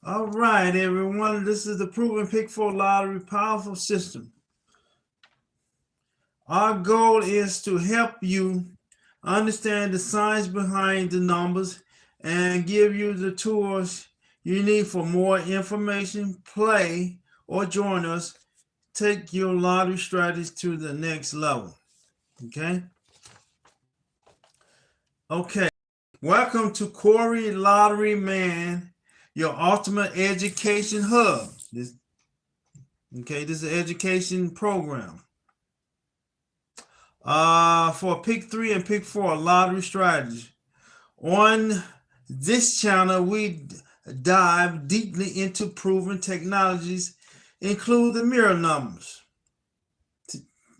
All right, everyone. This is the Proven Pick 4 Lottery Powerful System. Our goal is to help you understand the science behind the numbers and give you the tools you need for more information, play, or join us. Take your lottery strategies to the next level. Okay? Okay. Welcome to Corey Lottery Man, your ultimate education hub. This is an education program. For pick 3 and pick 4 lottery strategy. On this channel, we dive deeply into proven technologies, include the mirror numbers.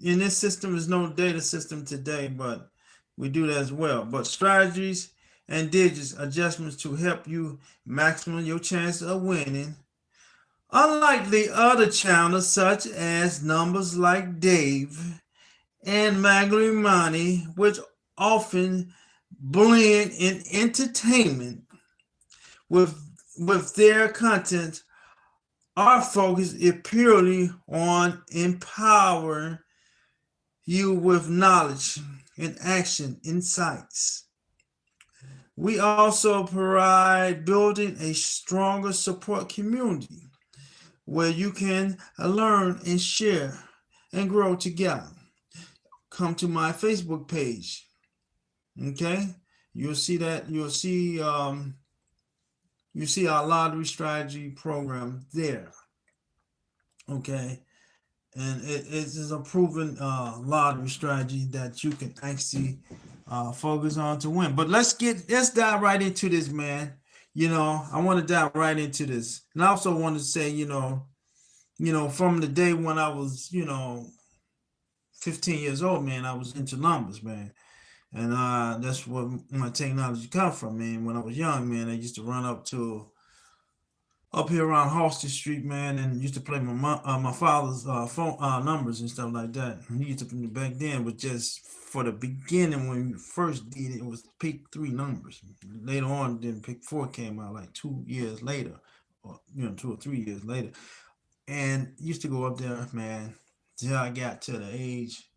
In this system, is no data system today, but we do that as well. But strategies and digits adjustments to help you maximum your chance of winning. Unlike the other channels, such as Numbers Like Dave and Magly Money, which often blend in entertainment with their content, our focus is purely on empowering you with knowledge and action insights. We also provide building a stronger support community where you can learn and share and grow together. Come to my Facebook page. Okay, you'll see that. You'll see our lottery strategy program there. Okay, and it is a proven lottery strategy that you can actually focus on to win. But let's dive right into this, man. I want to dive right into this, and I also want to say, from the day when I was, 15 years old, man, I was into numbers, man. And that's where my technology come from, man. When I was young, man, I used to run up here around Halsted Street, man, and used to play my father's phone numbers and stuff like that. He used to back then, but just for the beginning when we first did it, it was pick 3 numbers. Later on, then pick 4 came out like 2 years later, or 2 or 3 years later, and used to go up there, man, till I got to the age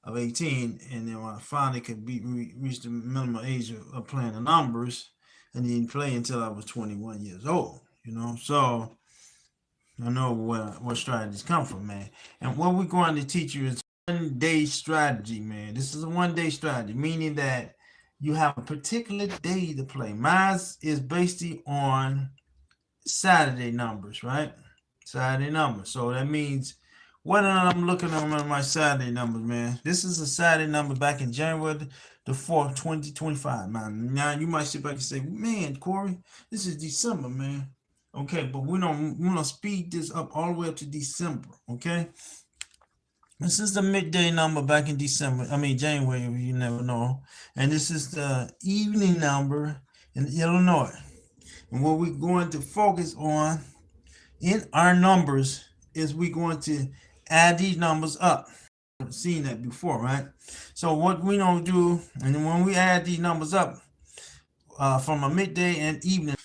of 18, and then when I finally could reach the minimum age of playing the numbers, and then play until I was 21 years old. So I know what strategies come from, man. And what we're going to teach you is 1-day strategy, man. This is a 1-day strategy, meaning that you have a particular day to play. Mine is based on Saturday numbers, right? Saturday numbers. So that means what I'm looking at my Saturday numbers, man. This is a Saturday number back in January the 4th, 2025, man. Now you might sit back and say, man, Corey, this is December, man. Okay, but we're gonna speed this up all the way up to December, okay? This is the midday number back in January, you never know. And this is the evening number in Illinois. And what we're going to focus on in our numbers is we're going to add these numbers up. I've seen that before, right? So what we don't do, and when we add these numbers up from a midday and evening,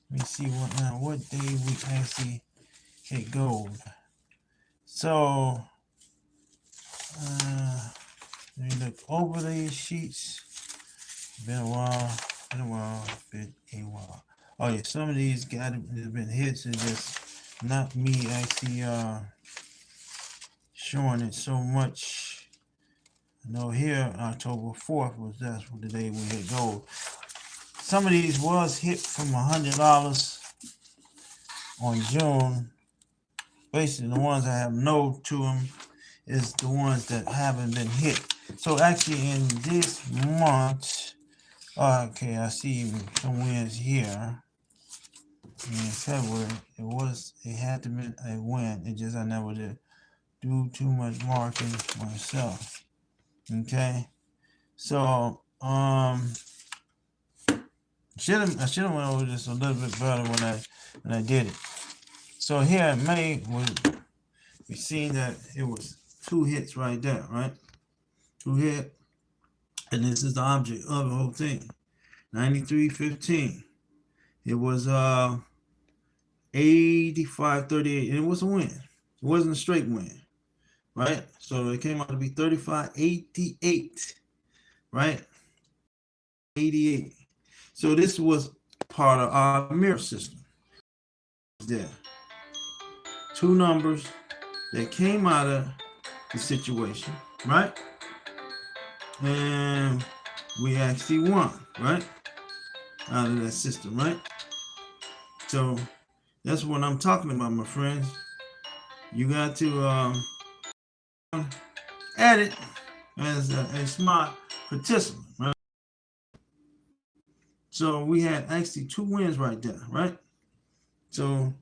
let me see what day we actually hit gold. So let me look over these sheets. Been a while. Oh yeah, some of these have been hits, and just not me actually showing it so much. I know here October 4th was the day we hit gold. Some of these was hit from $100 on June. Basically, the ones that have no to them is the ones that haven't been hit. So actually, in this month, okay, I see some wins here. In February, it had to be a win. It just I never did do too much marking myself. Okay, so I should have went over this a little bit better when I did it. So here in May, we seen that it was 2 hits right there, right? 2 hit. And this is the object of the whole thing. 93-15. It was 85-38, and it was a win. It wasn't a straight win, right? So it came out to be 35-88, right? 88. So this was part of our mirror system. There, two numbers that came out of the situation, right? And we actually won, right? Out of that system, right? So that's what I'm talking about, my friends. You got to add it as a smart participant, right? So we had actually two wins right there, right? So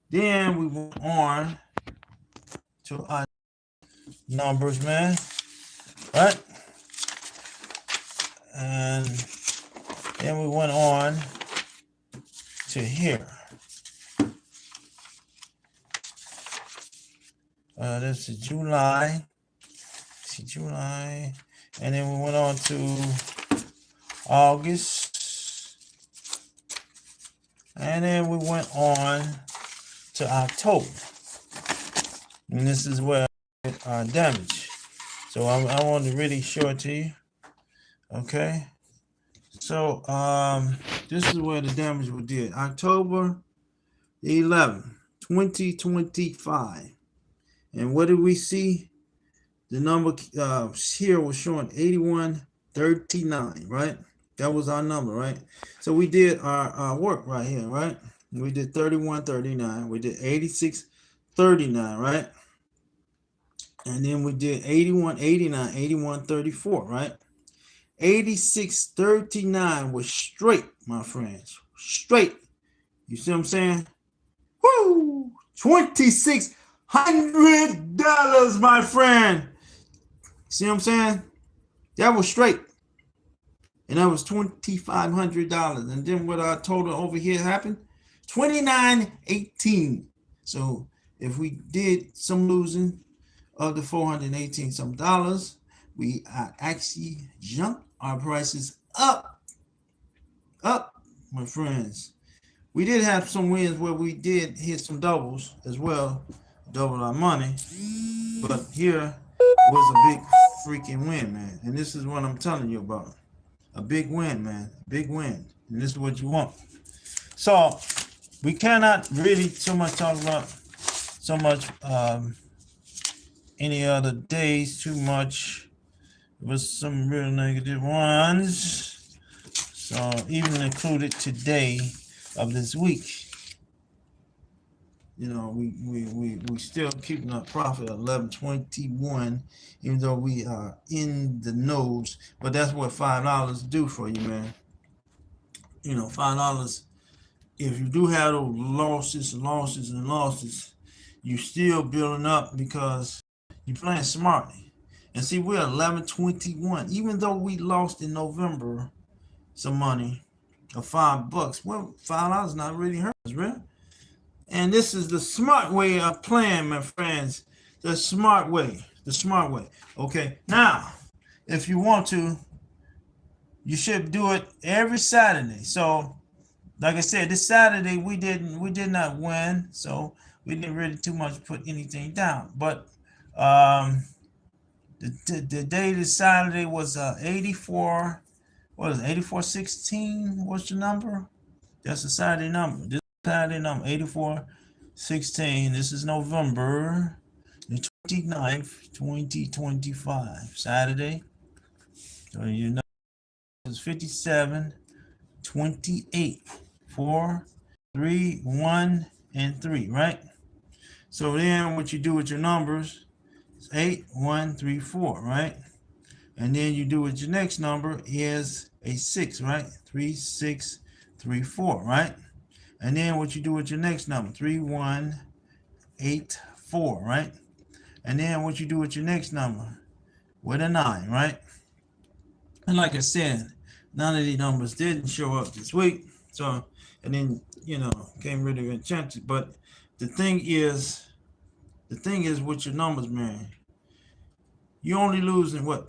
then we went on to our numbers, man, right? And then we went on to here. This is July. See, July. And then we went on to August. And then we went on to October. And this is where our damage. So I want to really show it to you. Okay. So this is where the damage we did. October 11th, 2025. And what did we see? The number here was showing 8139, right? That was our number, right? So we did our work right here, right? We did 3139. We did 8639, right? And then we did 8189, 8134, right? 8639 was straight, my friends. Straight. You see what I'm saying? Woo! $2,600, my friend. See what I'm saying? That was straight. And that was $2,500. And then what our total over here happened? 2918. So if we did some losing of the 418 some dollars, we actually jumped our prices up, my friends. We did have some wins where we did hit some doubles as well, double our money. But here was a big freaking win, man. And this is what I'm telling you about. A big win, man. Big win. And this is what you want. So we cannot really so much talk about so much any other days too much. It was some real negative ones. So even included today of this week. You know, we still keeping our profit at 11.21, even though we are in the nose. But that's what $5 do for you, man. You know, $5. If you do have those losses, you still building up because you're playing smartly. And see, we're 11.21, even though we lost in November some money of $5. Well, $5 not really hurt us, really. And this is the smart way of playing, my friends. The smart way. Okay. Now, if you want to, you should do it every Saturday. So, like I said, this Saturday we did not win, so we didn't really too much put anything down. But the day this Saturday was 84. What is it? 8416? What's the number? That's the Saturday number. This Saturday number 8416. This is November the 29th, 2025. Saturday. So you know it's 57, 28, 4, 3, 1, and 3, right? So then what you do with your numbers is 8, 1, 3, 4, right? And then you do with your next number is a 6, right? 3, 6, 3, 4, right? And then what you do with your next number, 3, 1, 8, 4, right? And then what you do with your next number, with a 9, right? And like I said, none of these numbers didn't show up this week. So, and then, you know, can't really enchant it. But the thing is with your numbers, man, you're only losing what?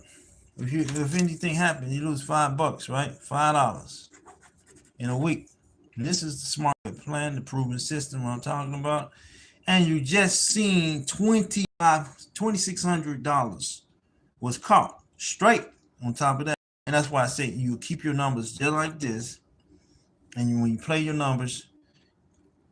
if anything happens, you lose $5, right? $5 in a week. This is the smart plan, the proven system I'm talking about. And you just seen $2,600 was caught straight on top of that. And that's why I say you keep your numbers just like this. And when you play your numbers,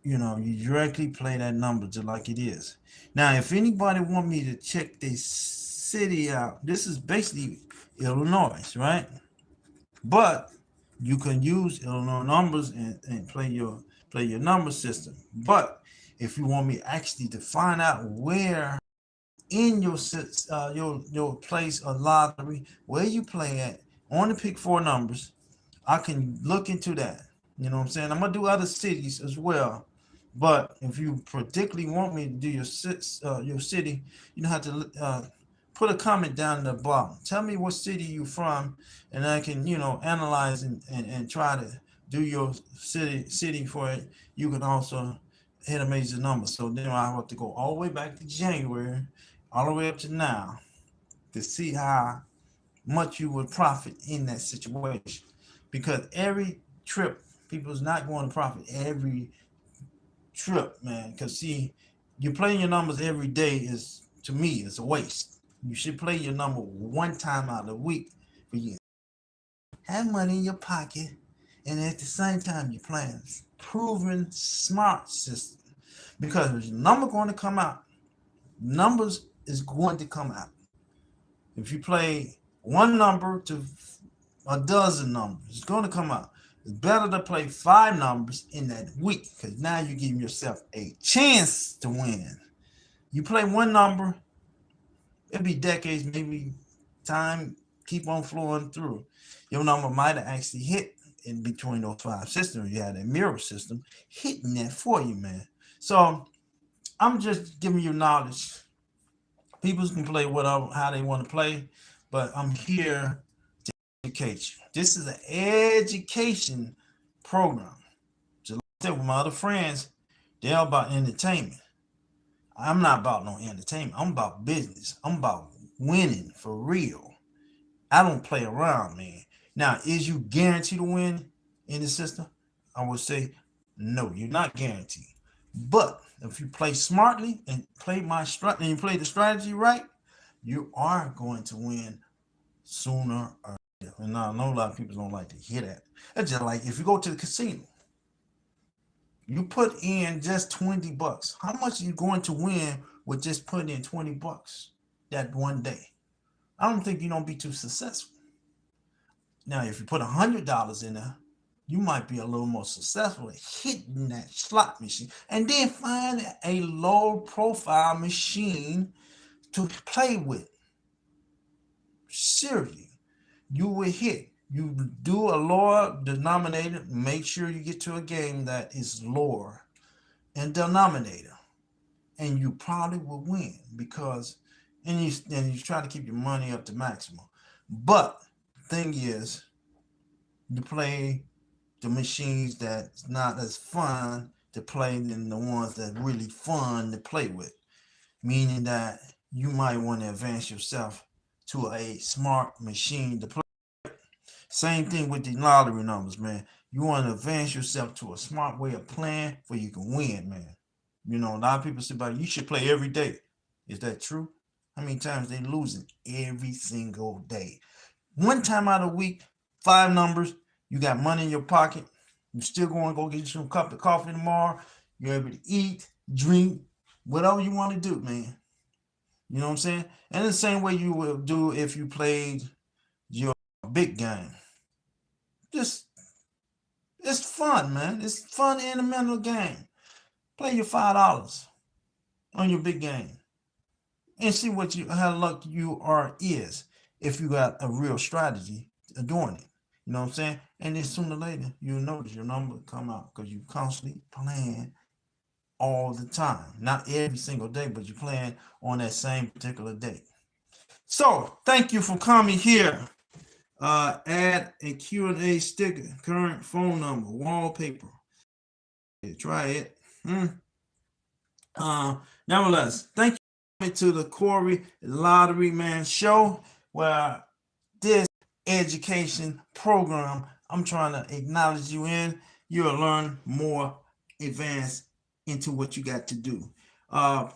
you directly play that number just like it is. Now, if anybody want me to check this city out, this is basically Illinois, right? But you can use Illinois numbers and play your number system. But if you want me actually to find out where in your place of lottery, where you play at, only pick 4 numbers, I can look into that. You know what I'm saying? I'm gonna do other cities as well. But if you particularly want me to do your city, you have to put a comment down in the bottom. Tell me what city you're from, and I can, analyze and try to do your city for it. You can also hit a major number. So then I have to go all the way back to January, all the way up to now, to see how much you would profit in that situation. Because every trip, people's not going to profit every trip, man. Because see, you playing your numbers every day is, to me, it's a waste. You should play your number one time out of the week for you. Have money in your pocket, and at the same time you're playing proven smart system. Because your number going to come out, numbers is going to come out. If you play one number to a dozen numbers, it's going to come out. It's better to play 5 numbers in that week, because now you're giving yourself a chance to win. You play one number, it'll be decades, maybe time keep on flowing through. Your number might have actually hit in between those 5 systems. You had a mirror system hitting that for you, man. So I'm just giving you knowledge. People can play whatever, how they want to play, but I'm here to educate you. This is an education program. Just like I said with my other friends, they're all about entertainment. I'm not about no entertainment. I'm about business. I'm about winning for real. I don't play around, man. Now, is you guaranteed to win in the system? I would say no, you're not guaranteed. But if you play smartly and play and you play the strategy right, you are going to win sooner or later. And now I know a lot of people don't like to hear that. It's just like if you go to the casino, you put in just $20. How much are you going to win with just putting in $20 that one day? I don't think you're gonna be too successful. Now, if you put $100 in there, you might be a little more successful at hitting that slot machine, and then find a low profile machine to play with. Seriously, you will hit. You do a lower denominator. Make sure you get to a game that is lower in denominator, and you probably will win, because and you try to keep your money up to maximum. But the thing is, you play the machines that's not as fun to play than the ones that really fun to play with, meaning that you might want to advance yourself to a smart machine to play. Same thing with the lottery numbers, man. You want to advance yourself to a smart way of playing where you can win, man. A lot of people say about you should play every day. Is that true? How many times they losing every single day? One time out of the week, 5 numbers, you got money in your pocket. You're still going to go get you some cup of coffee tomorrow. You're able to eat, drink, whatever you want to do, man. You know what I'm saying? And the same way you will do if you played your big game. Just, it's fun, man. It's fun in the mental game. Play your $5 on your big game and see how lucky you is if you got a real strategy of doing it. You know what I'm saying? And then sooner or later, you'll notice your number come out, because you constantly playing all the time. Not every single day, but you're playing on that same particular day. So thank you for coming here. Add a Q&A sticker, current phone number, wallpaper. Try it. Nevertheless, thank you to the Corey Lottery Man show, where this education program I'm trying to acknowledge you in. You'll learn more advanced into what you got to do.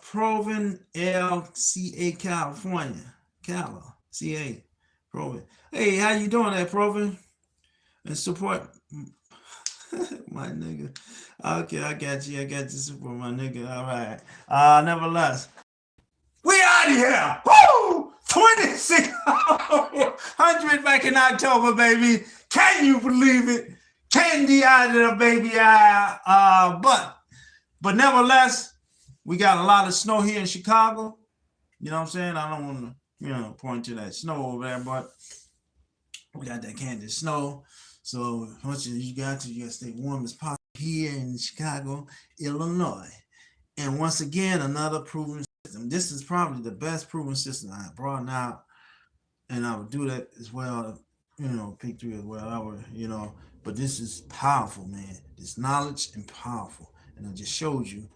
Proven LCA California, Cala, CA, Proven. Hey, how you doing there, Proven? And support my nigga. Okay, I got you. I got you support my nigga. All right. Nevertheless, we out of here. Woo! 2,600 back in October, baby. Can you believe it? Candy out of the baby. But nevertheless, we got a lot of snow here in Chicago. You know what I'm saying? I don't want to, point to that snow over there, but we got that candy snow. So once you got to stay warm as possible here in Chicago, Illinois. And once again, another proven system. This is probably the best proven system I brought out, and I would do that as well. Pick through as well. But this is powerful, man. This knowledge and powerful, and I just showed you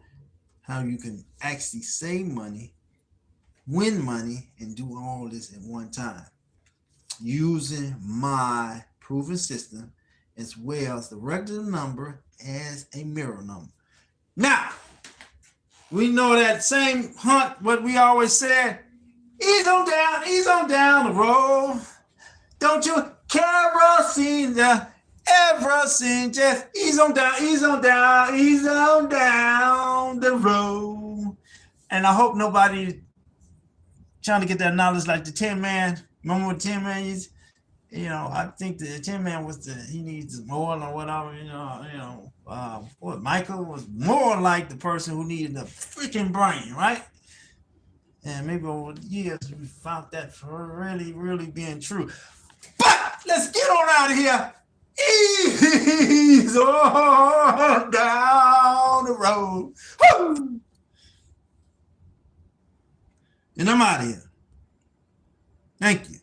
how you can actually save money, win money, and do all this at one time using my proven system as well as the regular number as a mirror number. Now, we know that same hunt, what we always said, ease on down the road. Don't you kerosene, everything, just ease on down the road. And I hope nobody trying to get that knowledge like the Tin Man. Remember what Tin Man is? I think the Tin Man he needs more or whatever, Michael was more like the person who needed the freaking brain, right? And maybe over the years we found that for really, really being true. But let's get on out of here. Ease on down the road. Woo! And I'm out of here. Thank you.